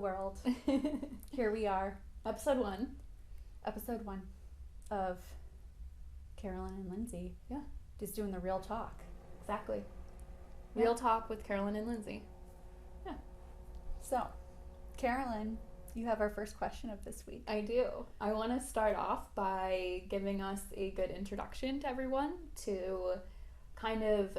world. Here we are. Episode 1. Episode 1 of Carolynn and Lindsey. Yeah. Just doing the real talk. Exactly. Yeah. Real talk with Carolynn and Lindsey. Yeah. So, Carolynn, you have our first question of this week. I do. I want to start off by giving us a good introduction to everyone to kind of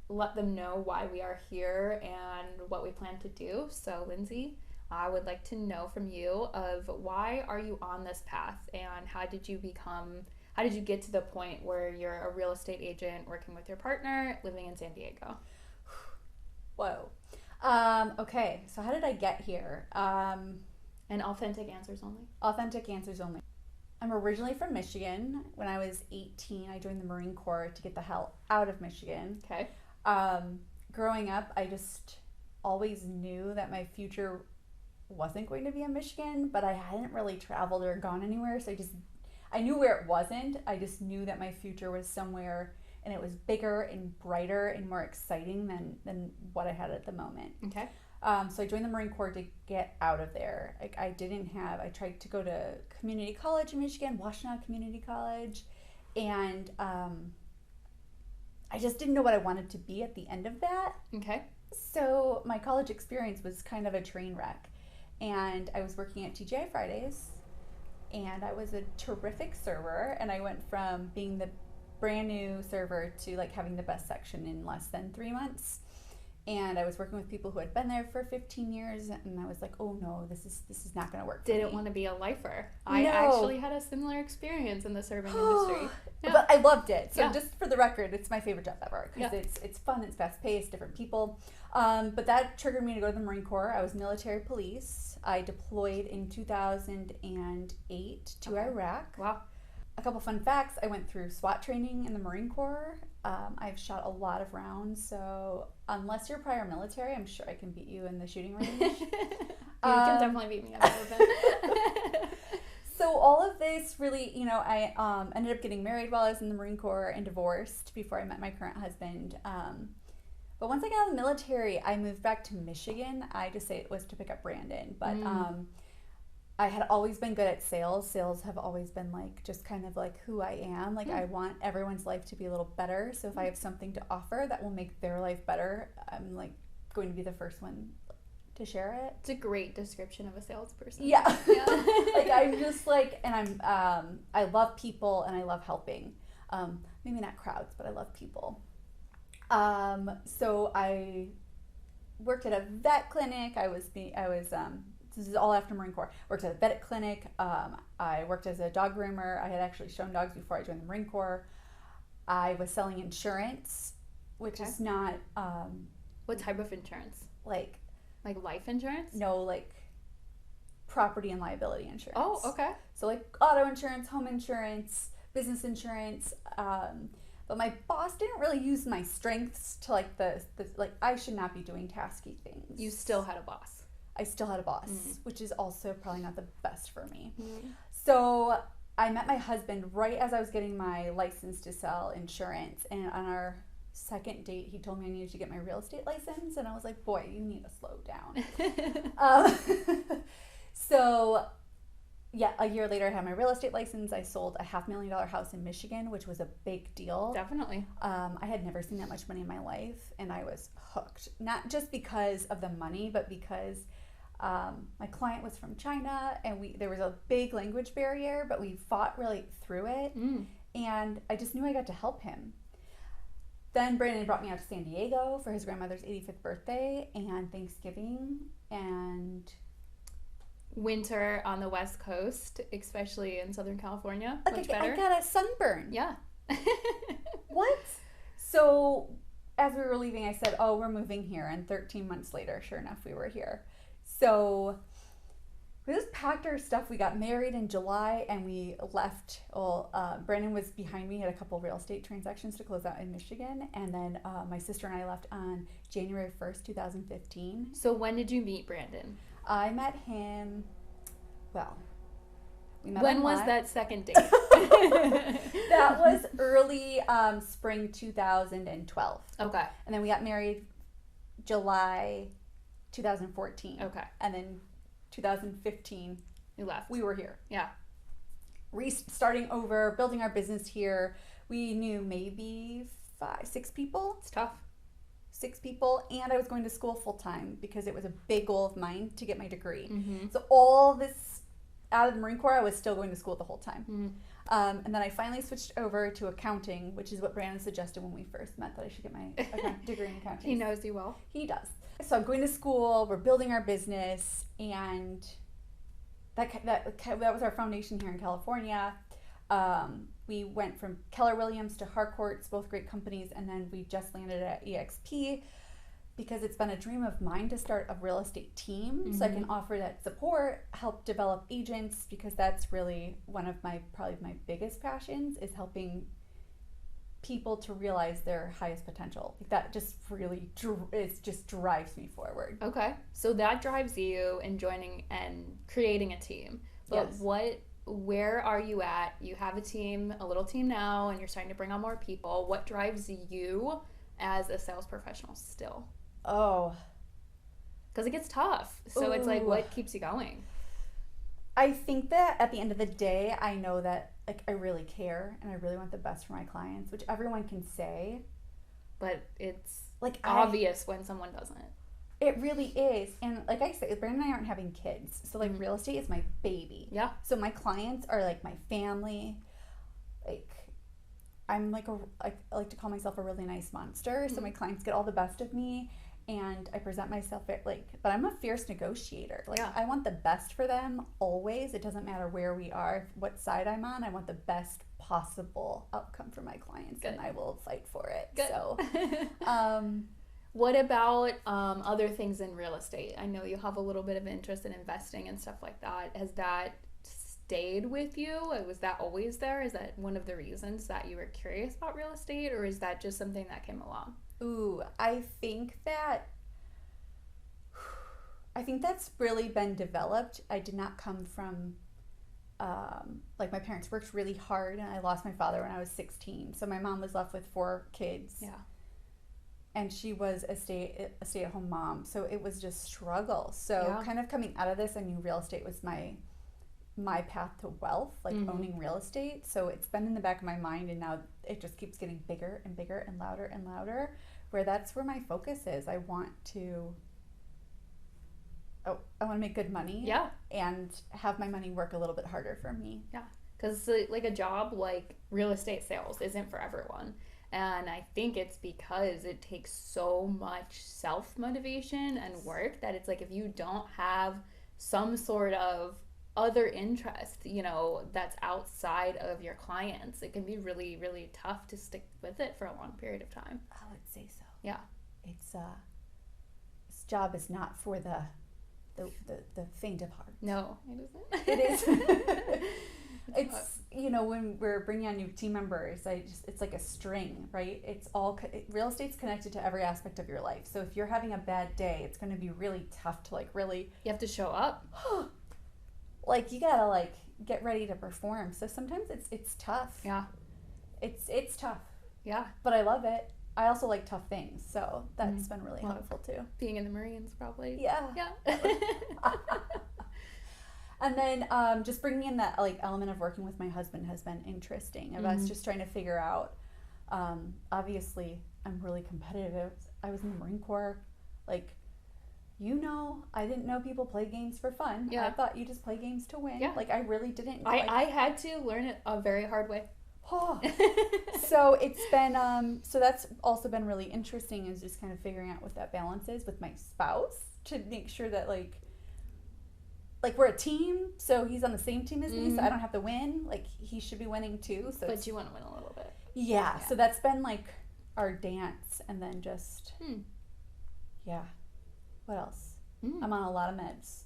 let them know why we are here and what we plan to do. So, Lindsey, I would like to know from you of why are you on this path and how did you get to the point where you're a real estate agent working with your partner living in San Diego? Whoa. Okay, so how did I get here? And authentic answers only. Authentic answers only. I'm originally from Michigan. When I was 18, I joined the Marine Corps to get the hell out of Michigan. Okay. Growing up, I just always knew that my future wasn't going to be in Michigan, but I hadn't really traveled or gone anywhere, so I knew where it wasn't. I just knew that my future was somewhere, and it was bigger and brighter and more exciting than what I had at the moment. Okay. So I joined the Marine Corps to get out of there. I tried to go to community college in Michigan, Washtenaw Community College, and I just didn't know what I wanted to be at the end of that. Okay. So my college experience was kind of a train wreck. And I was working at TGI Fridays, and I was a terrific server, and I went from being the brand new server to like having the best section in less than 3 months. And I was working with people who had been there for 15 years, and I was like, oh no, this is not going to work for Didn't me. want to be a lifer. No. I actually had a similar experience in the serving industry. Yeah. But I loved it. So Yeah. just for the record, it's my favorite job ever because it's fun, it's fast paced, different people. But that triggered me to go to the Marine Corps. I was military police. I deployed in 2008 to Iraq. Wow. A couple fun facts. I went through SWAT training in the Marine Corps. I've shot a lot of rounds, so unless you're prior military, I'm sure I can beat you in the shooting range. You can definitely beat me at that event. So all of this really, I ended up getting married while I was in the Marine Corps and divorced before I met my current husband. But once I got out of the military, I moved back to Michigan. I just say it was to pick up Brandon, but I had always been good at sales. Sales have always been like just kind of like who I am. Like I want everyone's life to be a little better. So if I have something to offer that will make their life better, I'm like going to be the first one to share it. It's a great description of a salesperson. Yeah. Like I'm just like, and I love people and I love helping. Maybe not crowds, but I love people. So I worked at a vet clinic. This is all after Marine Corps. Worked at a vet clinic. I worked as a dog groomer. I had actually shown dogs before I joined the Marine Corps. I was selling insurance, which is not what type of insurance? Like life insurance? No, like property and liability insurance. Oh, okay. So like auto insurance, home insurance, business insurance. But my boss didn't really use my strengths to like the I should not be doing tasky things. You still had a boss. I still had a boss, which is also probably not the best for me. So I met my husband right as I was getting my license to sell insurance. And on our second date, he told me I needed to get my real estate license. And I was like, boy, you need to slow down. So yeah, a year later, I had my real estate license. I sold a $500,000 house in Michigan, which was a big deal. Definitely. I had never seen that much money in my life, and I was hooked. Not just because of the money, but because my client was from China, and there was a big language barrier, but we fought really through it, and I just knew I got to help him. Then Brandon brought me out to San Diego for his grandmother's 85th birthday and Thanksgiving, and winter on the West Coast, especially in Southern California. Like much better. I got a sunburn. Yeah. What? So as we were leaving, I said, oh, we're moving here. And 13 months later, sure enough, we were here. So we just packed our stuff. We got married in July and we left. Well, Brandon was behind me, had a couple real estate transactions to close out in Michigan. And then my sister and I left on January 1st, 2015. So when did you meet Brandon? I met him, we met when was online. that second date? That was early spring 2012. Okay. And then we got married July 2014. Okay. And then 2015, You left. we were here. Yeah. Starting over, building our business here. We knew maybe 6 people. It's tough. 6 people, and I was going to school full time because it was a big goal of mine to get my degree. Mm-hmm. So all this out of the Marine Corps, I was still going to school the whole time. Mm-hmm. And then I finally switched over to accounting, which is what Brandon suggested when we first met, that I should get my degree in accounting. He knows you well. He does. So I'm going to school, we're building our business, and that was our foundation here in California. We went from Keller Williams to Harcourt's, both great companies, and then we just landed at EXP because it's been a dream of mine to start a real estate team so I can offer that support, help develop agents, because that's really one of probably my biggest passions, is helping people to realize their highest potential. That just really just drives me forward. Okay. So that drives you in joining and creating a team. But Yes. Where are you at? You have a team, a little team now, and you're starting to bring on more people. What drives you as a sales professional still? Oh. Because it gets tough. So it's like, Ooh. what keeps you going? I think that at the end of the day, I know that like I really care and I really want the best for my clients, which everyone can say. But it's Like obvious when someone doesn't. It really is. And like I said, Brandon and I aren't having kids. So like real estate is my baby. Yeah. So my clients are like my family. Like I'm like I like to call myself a really nice monster. So my clients get all the best of me, and I present myself but I'm a fierce negotiator. Like I want the best for them always. It doesn't matter where we are, what side I'm on. I want the best possible outcome for my clients. Good. And I will fight for it. Good. So what about other things in real estate? I know you have a little bit of interest in investing and stuff like that. Has that stayed with you? Was that always there? Is that one of the reasons that you were curious about real estate, or is that just something that came along? Ooh, I think that's really been developed. I did not come from, like my parents worked really hard, and I lost my father when I was 16. So my mom was left with 4 kids. Yeah. And she was a stay-at-home mom. So it was just struggle. So kind of coming out of this, I knew real estate was my path to wealth, like owning real estate. So it's been in the back of my mind, and now it just keeps getting bigger and bigger and louder, where that's where my focus is. I want to make good money. Yeah. And have my money work a little bit harder for me. Yeah. Because like a job like real estate sales isn't for everyone. And I think it's because it takes so much self-motivation and work that it's like if you don't have some sort of other interest, that's outside of your clients, it can be really, really tough to stick with it for a long period of time. I would say so. Yeah. It's this job is not for the faint of heart. No, it isn't. It is. It's when we're bringing on new team members, it's like a string, right? It's all real estate's connected to every aspect of your life. So if you're having a bad day, it's going to be really tough to you have to show up. Like you gotta get ready to perform. So sometimes it's tough. Yeah. It's tough. Yeah. But I love it. I also like tough things, so that's been really helpful too. Being in the Marines, probably. Yeah. Yeah. And then just bringing in that element of working with my husband has been interesting. Of us just trying to figure out. Obviously, I'm really competitive. I was in the Marine Corps. I didn't know people play games for fun. Yeah. I thought you just play games to win. Yeah. I really didn't. I had to learn it a very hard way. So it's been so that's also been really interesting, is just kind of figuring out what that balance is with my spouse, to make sure that we're a team, so he's on the same team as me, so I don't have to win. He should be winning too. So but you want to win a little bit. Yeah. So that's been our dance, and then just yeah. What else? I'm on a lot of meds.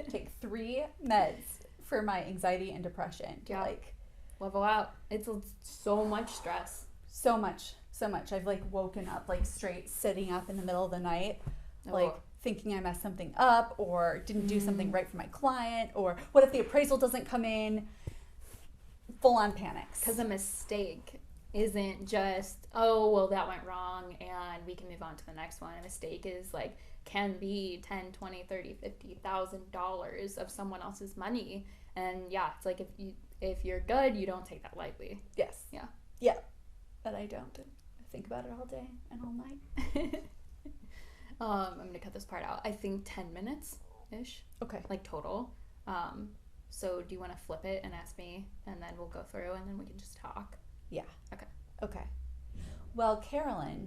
Take 3 meds for my anxiety and depression. Yeah. Level out. It's so much stress. So much. I've woken up straight sitting up in the middle of the night, thinking I messed something up or didn't do something right for my client, or what if the appraisal doesn't come in? Full on panics. Because a mistake isn't just, oh, well, that went wrong and we can move on to the next one. A mistake is like, can be 10, 20, 30, $50,000 of someone else's money. And yeah, it's like if you're good, you don't take that lightly. Yes. Yeah. Yeah. But I don't. I think about it all day and all night. I'm going to cut this part out. I think 10 minutes-ish. Okay. Like total. So do you want to flip it and ask me, and then we'll go through, and then we can just talk? Yeah. Okay. Well, Carolyn,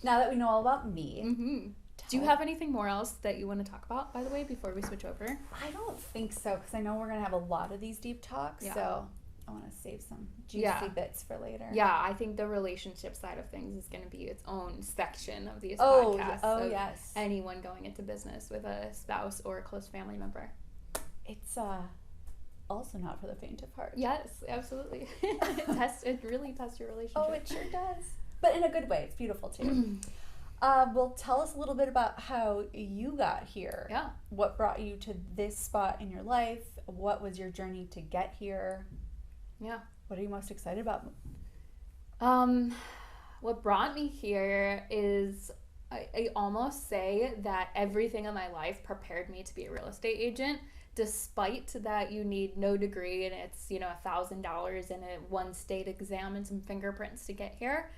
now that we know all about me, do you have anything more else that you want to talk about, by the way, before we switch over? I don't think so, because I know we're going to have a lot of these deep talks, so I want to save some juicy bits for later. Yeah, I think the relationship side of things is going to be its own section of these podcasts. Yes. Anyone going into business with a spouse or a close family member. It's also not for the faint of heart. Yes, absolutely. It really tests your relationship. Oh, it sure does. But in a good way. It's beautiful, too. Well, tell us a little bit about how you got here. Yeah. What brought you to this spot in your life? What was your journey to get here? Yeah. What are you most excited about? What brought me here is I almost say that everything in my life prepared me to be a real estate agent, despite that you need no degree and it's, $1,000 in a one state exam and some fingerprints to get here.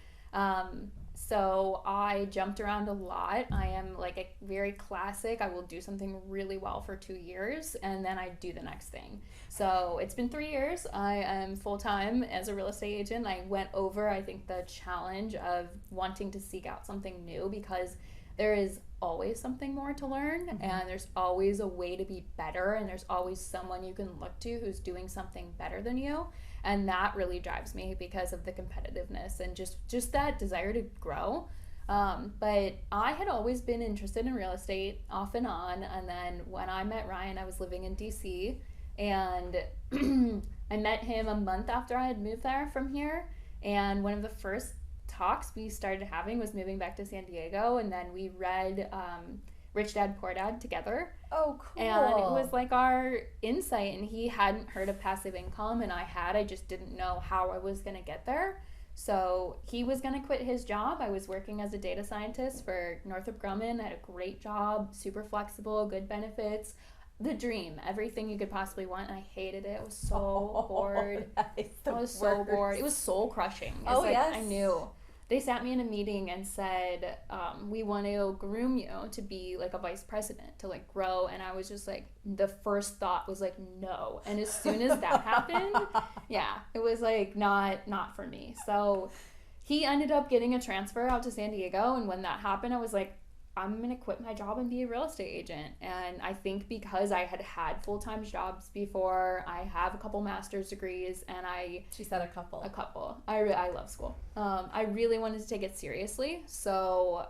So I jumped around a lot. I am like a very classic. I will do something really well for 2 years and then I do the next thing. So it's been 3 years. I am full-time as a real estate agent. I went over, I think, the challenge of wanting to seek out something new because there is always something more to learn and there's always a way to be better and there's always someone you can look to who's doing something better than you. And that really drives me because of the competitiveness and just that desire to grow. But I had always been interested in real estate off and on. And then when I met Ryan, I was living in DC and I met him a month after I had moved there from here. And one of the first talks we started having was moving back to San Diego. And then we read Rich Dad, Poor Dad together. Oh, cool. And it was like our insight, and he hadn't heard of passive income, and I just didn't know how I was going to get there. So he was going to quit his job. I was working as a data scientist for Northrop Grumman. I had a great job, super flexible, good benefits, the dream, everything you could possibly want, and I hated it. I was so bored. I was so bored. It was soul crushing. Yes. I knew. They sat me in a meeting and said, we want to groom you to be like a vice president, to like grow. And I was just like, the first thought was like, no. And as soon as that happened, it was like not for me. So he ended up getting a transfer out to San Diego. And when that happened, I was like, I'm going to quit my job and be a real estate agent. And I think because I had full-time jobs before, I have a couple master's degrees, and She said a couple. I love school. I really wanted to take it seriously. So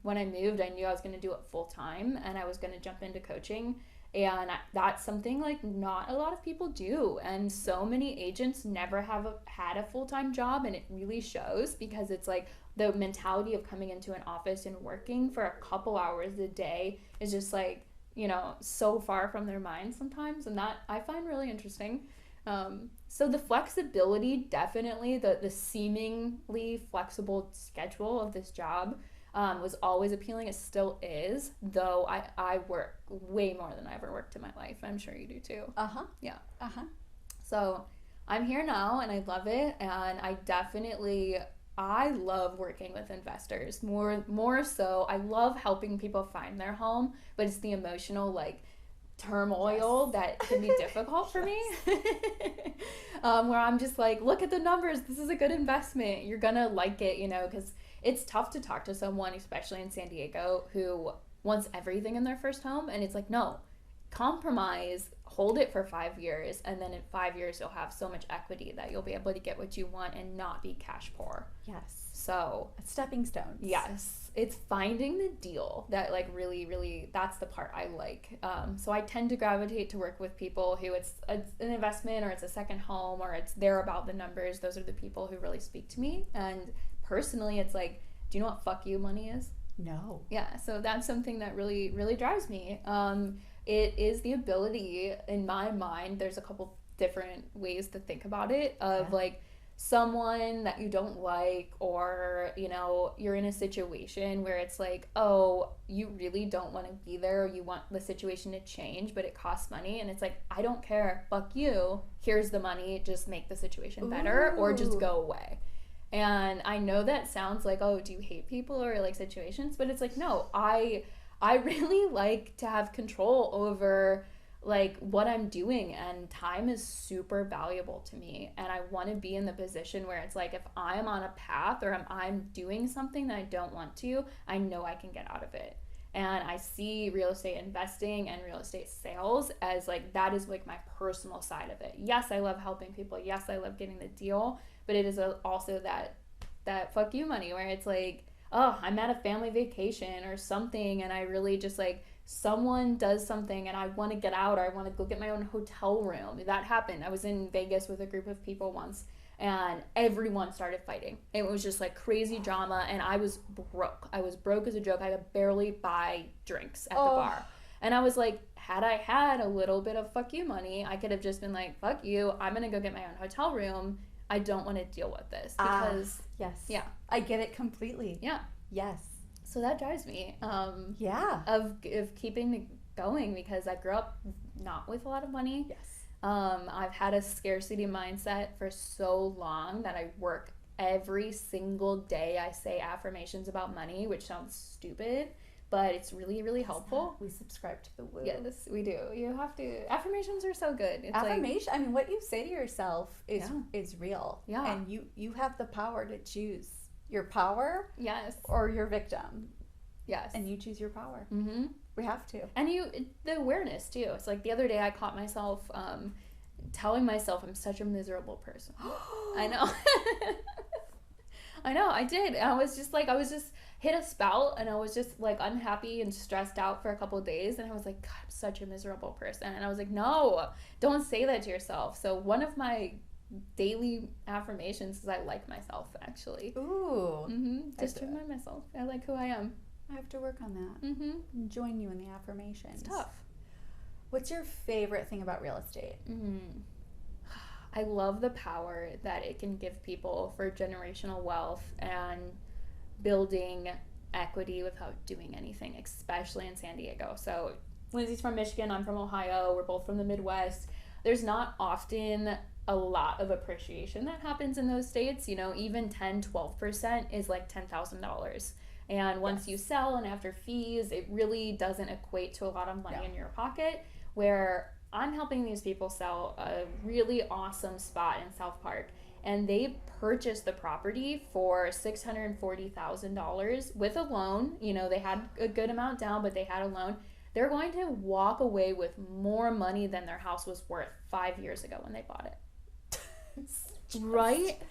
when I moved, I knew I was going to do it full-time, and I was going to jump into coaching. And that's something like not a lot of people do. And so many agents never had a full-time job, and it really shows because it's like, the mentality of coming into an office and working for a couple hours a day is just like, so far from their minds sometimes. And that I find really interesting. So the flexibility, definitely the seemingly flexible schedule of this job was always appealing. It still is, though I work way more than I ever worked in my life. I'm sure you do too. Yeah. So I'm here now and I love it. And I love working with investors more so. I love helping people find their home, but it's the emotional turmoil that can be difficult for me. Where I'm just like, look at the numbers. This is a good investment. You're gonna like it, because it's tough to talk to someone, especially in San Diego, who wants everything in their first home, and it's like, no, compromise, hold it for 5 years, and then in 5 years you'll have so much equity that you'll be able to get what you want and not be cash poor. Yes. So stepping stones. Yes. It's finding the deal that really, really, that's the part I like. So I tend to gravitate to work with people who it's an investment or it's a second home or they're about the numbers. Those are the people who really speak to me. And personally, it's like, do you know what fuck you money is? No. Yeah. So that's something that really, really drives me. It is the ability, in my mind, there's a couple different ways to think about it of Yeah. like someone that you don't like, or you know, you're in a situation where it's like, oh, you really don't want to be there, or you want the situation to change, but it costs money, and it's like, I don't care, fuck you, here's the money, just make the situation better or just Ooh. go away. And I know that sounds like, oh, do you hate people or like situations, but it's like, no, I really like to have control over like what I'm doing, and time is super valuable to me, and I want to be in the position where it's like, if I'm on a path or I'm doing something that I don't want to, I know I can get out of it. And I see real estate investing and real estate sales as like, that is like my personal side of it. Yes, I love helping people, yes, I love getting the deal, but it is also that fuck you money where it's like, oh, I'm at a family vacation or something, and I really just like, someone does something and I want to get out, or I want to go get my own hotel room. That happened. I was in Vegas with a group of people once, and everyone started fighting. It was just like crazy drama, and I was broke. I was broke as a joke. I could barely buy drinks at the bar. And I was like, had I had a little bit of fuck you money, I could have just been like, fuck you, I'm going to go get my own hotel room. I don't want to deal with this because yes. Yeah. I get it completely. Yeah. Yes. So that drives me yeah. of keeping me going, because I grew up not with a lot of money. Yes. I've had a scarcity mindset for so long that I work every single day. I say affirmations about money, which sounds stupid, but it's really, really helpful. We subscribe to the woo. Yes, we do. You have to. Affirmations are so good. It's Affirmation. I mean, what you say to yourself is real. Yeah. And you have the power to choose your power. Yes. Or your victim. Yes. And you choose your power. Mm-hmm. We have to. And the awareness too. It's like the other day I caught myself telling myself I'm such a miserable person. I know. I know, I did. I was just hit a spout, and I was just like unhappy and stressed out for a couple of days, and I was like, God, I'm such a miserable person. And I was like, no, don't say that to yourself. So one of my daily affirmations is I like myself, actually. Ooh. Mm-hmm. Just to remind myself I like who I am. I have to work on that. Mm-hmm. Join you in the affirmations. It's tough. What's your favorite thing about real estate? I love the power that it can give people for generational wealth and building equity without doing anything, especially in San Diego. So Lindsey's from Michigan, I'm from Ohio, we're both from the Midwest. There's not often a lot of appreciation that happens in those states. You know, even 10-12% is like $10,000. And once you sell and after fees, it really doesn't equate to a lot of money in your pocket, where I'm helping these people sell a really awesome spot in South Park, and they purchased the property for $640,000 with a loan. You know, they had a good amount down, but they had a loan. They're going to walk away with more money than their house was worth 5 years ago when they bought it. Right?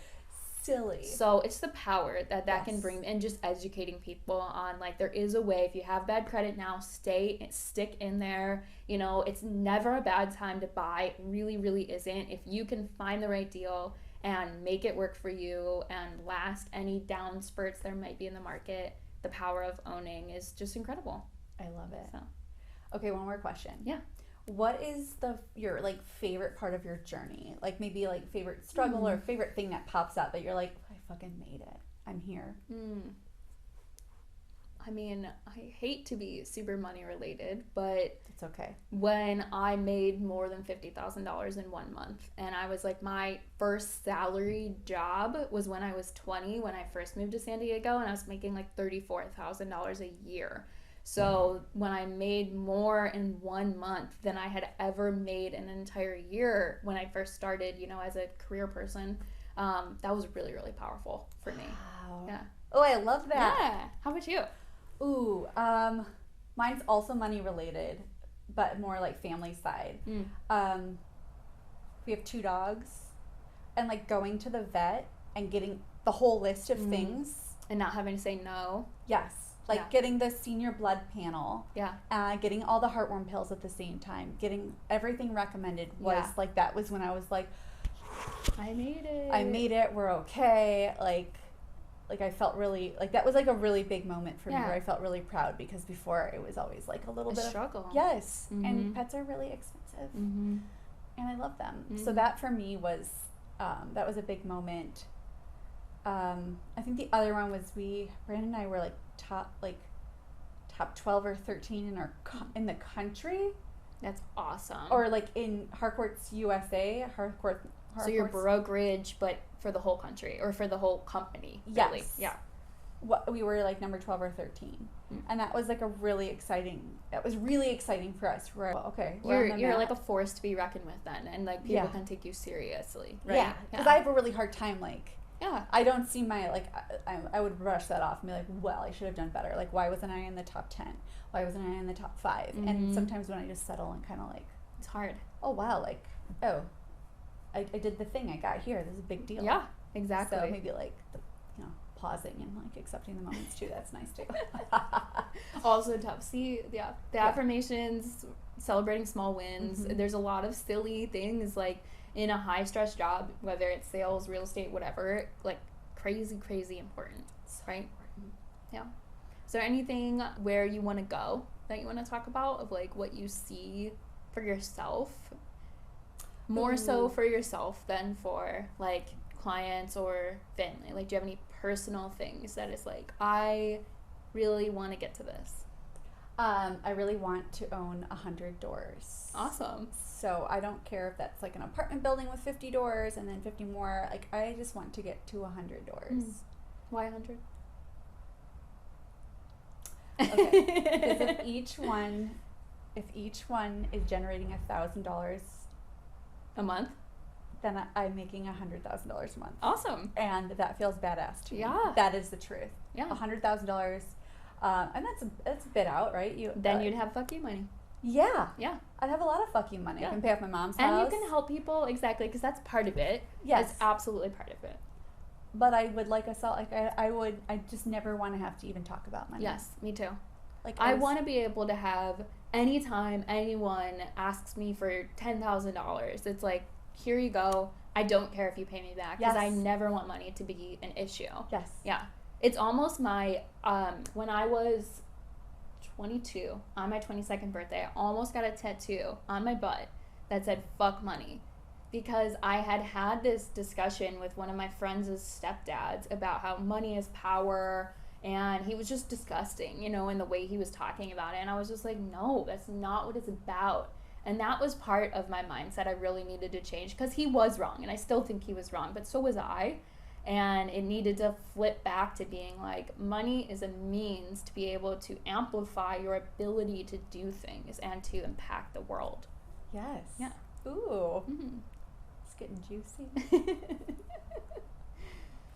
Silly. So it's the power that can bring, and just educating people on like, there is a way. If you have bad credit now, stick in there. You know, it's never a bad time to buy. It really, really isn't. If you can find the right deal and make it work for you and last any down spurts there might be in the market, the power of owning is just incredible. I love it. So. Okay, one more question. Yeah. What is your like favorite part of your journey? Like maybe like favorite struggle or favorite thing that pops up that you're like, I fucking made it. I'm here. I mean, I hate to be super money related, but it's okay. When I made more than $50,000 in 1 month, and I was like, my first salary job was when I was 20, when I first moved to San Diego, and I was making like $34,000 a year. So when I made more in 1 month than I had ever made in an entire year when I first started, you know, as a career person, that was really, really powerful for me. Wow. Yeah. Oh, I love that. Yeah. How about you? Ooh, mine's also money related, but more like family side. We have 2 dogs, and like going to the vet and getting the whole list of things. And not having to say no. Yes. Like getting the senior blood panel. Yeah. Getting all the heartworm pills at the same time. Getting everything recommended was like, that was when I was like, I made it. We're okay. Like I felt really, like that was like a really big moment for me where I felt really proud, because before it was always like a little bit struggle. Yes. And pets are really expensive. and I love them. Mm-hmm. So that for me was that was a big moment. I think the other one was Brandon and I were like top 12 or 13 in the country. That's awesome. Or like in Harcourt's USA, Harcourt's. So your brokerage, but for the whole country or for the whole company. Really. Yes. Yeah. We were like number 12 or 13. And that was like really exciting for us. We're okay. You're like a force to be reckoned with then, and like people can take you seriously, right? Yeah, because I have a really hard time yeah. I don't see I would brush that off and be like, well, I should have done better. Like, why wasn't I in the top 10? Why wasn't I in the top 5? Mm-hmm. And sometimes when I just settle and kind of like, it's hard. Oh wow, like, oh, I did the thing. I got here. This is a big deal. Yeah, exactly. So maybe like pausing and like accepting the moments too. That's nice too. Also tough. See, the affirmations, celebrating small wins. Mm-hmm. There's a lot of silly things like in a high stress job, whether it's sales, real estate, whatever, like crazy important, right? Yeah. Is there anything where you want to go that you want to talk about of like what you see for yourself? More so for yourself than for like clients or family. Like, do you have any personal things that is like, I really want to get to this? I really want to own 100 doors. Awesome. So I don't care if that's like an apartment building with 50 doors and then 50 more. Like, I just want to get to 100 doors. Why 100? Okay. Because if each one is generating $1,000 a month, then I'm making $100,000 a month. Awesome. And that feels badass to me. Yeah. That is the truth. Yeah. $100,000. And that's a bit out, right? You'd have fuck you money. Yeah. Yeah. I'd have a lot of fuck you money. Yeah. I can pay off my mom's and house. You can help people, exactly, because that's part of it. Yes. It's absolutely part of it. But I would like I just never want to have to even talk about money. Yes, me too. Like I want to be able to have anytime anyone asks me for $10,000, it's like, here you go. I don't care if you pay me back because I never want money to be an issue. Yes. Yeah. It's almost my, when I was 22, on my 22nd birthday, I almost got a tattoo on my butt that said, fuck money. Because I had this discussion with one of my friends' stepdads about how money is power, and he was just disgusting, in the way he was talking about it. And I was just like, no, that's not what it's about. And that was part of my mindset I really needed to change, because he was wrong, and I still think he was wrong, but so was I. And it needed to flip back to being like, money is a means to be able to amplify your ability to do things and to impact the world. Yes. Yeah. Ooh. Mm-hmm. It's getting juicy.